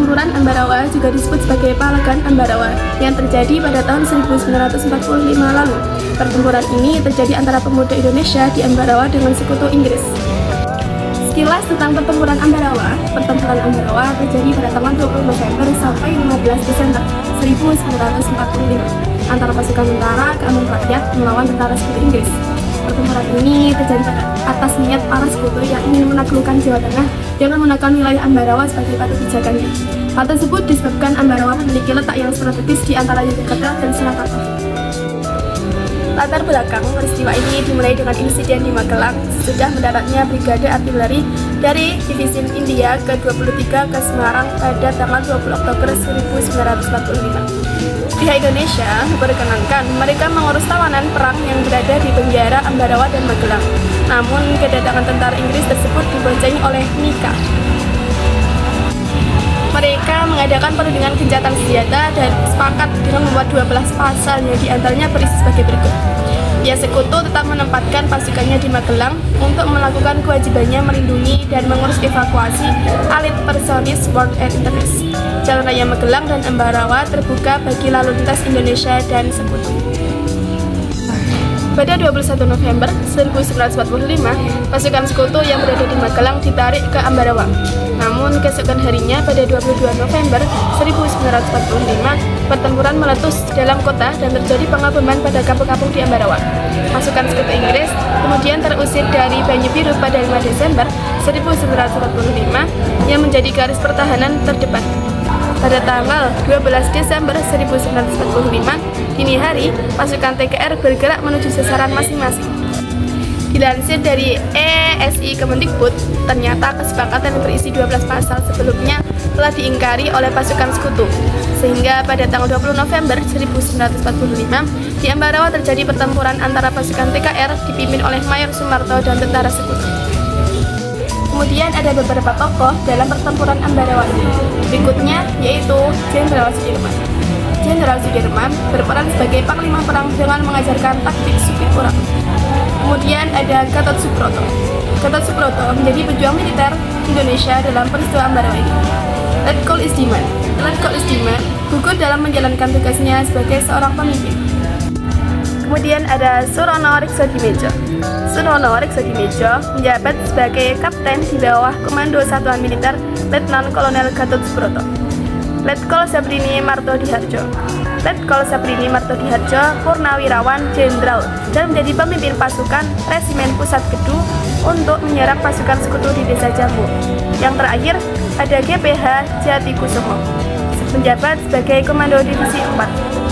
Pertempuran Ambarawa juga disebut sebagai Palagan Ambarawa yang terjadi pada tahun 1945 lalu. Pertempuran ini terjadi antara pemuda Indonesia di Ambarawa dengan sekutu Inggris. Sekilas tentang Pertempuran Ambarawa. Pertempuran Ambarawa terjadi pada tanggal 20 November sampai 15 Desember 1945 antara pasukan tentara keamanan rakyat melawan tentara sekutu Inggris. Pertempuran ini terjadi atas niat para sekutu yang ingin menaklukkan Jawa Tengah dengan menekan wilayah Ambarawa sebagai batu pijakannya. Hal tersebut disebabkan Ambarawa memiliki letak yang strategis di antara Yogyakarta dan Surakarta. Latar belakang peristiwa ini dimulai dengan insiden di Magelang sesudah mendaratnya Brigade Artileri dari Divisi India ke-23 ke Semarang pada tanggal 20 Oktober 1945. Pihak Indonesia memperkenankan mereka mengurus tawanan perang yang berada di penjara Ambarawa dan Magelang. Namun, kedatangan tentara Inggris tersebut diboncengi oleh Nika. Mereka mengadakan perundingan gencatan senjata dan sepakat dengan membuat 12 pasal yang diantaranya berisi sebagai berikut. Pihak sekutu tetap menempatkan pasukannya di Magelang untuk melakukan kewajibannya melindungi dan mengurus evakuasi alit personis World Air Interest. Jalan raya Magelang dan Ambarawa terbuka bagi lalu lintas Indonesia dan sekutu. Pada 21 November 1945, pasukan sekutu yang berada di Magelang ditarik ke Ambarawa. Namun, keesokan harinya pada 22 November 1945, pertempuran meletus dalam kota dan terjadi pengaboman pada kampung-kampung di Ambarawa. Pasukan sekutu Inggris kemudian terusir dari Banyu Biru pada 5 Desember 1945 yang menjadi garis pertahanan terdepan. Pada tanggal 12 Desember 1945, dini hari, pasukan TKR bergerak menuju sasaran masing-masing. Dilansir dari ESI Kemendikbud, ternyata kesepakatan yang berisi 12 pasal sebelumnya telah diingkari oleh pasukan sekutu. Sehingga pada tanggal 20 November 1945, di Ambarawa terjadi pertempuran antara pasukan TKR dipimpin oleh Mayor Sumarto dan tentara sekutu. Kemudian ada beberapa tokoh dalam pertempuran Ambarawa ini. Berikutnya yaitu Jenderal Sudirman. Jenderal Sudirman berperan sebagai panglima perang dengan mengajarkan taktik supir kurang. Kemudian ada Gatot Subroto. Gatot Subroto menjadi pejuang militer Indonesia dalam peristiwa Ambarawa ini. Letkol Isdiman. Letkol Isdiman gugur dalam menjalankan tugasnya sebagai seorang pemimpin. Kemudian ada Surono Riksodimejo. Surono Riksodimejo menjabat sebagai kapten di bawah Komando Satuan Militer Letnan Kolonel Gatot Subroto. Letkol Sabrini Marto Diharjo. Letkol Sabrini Marto Diharjo purnawirawan jenderal dan menjadi pemimpin pasukan Resimen Pusat Gedu untuk menyerang pasukan sekutu di Desa Jambu. Yang terakhir ada GPH Jati Kusumo, menjabat sebagai Komando Divisi 4.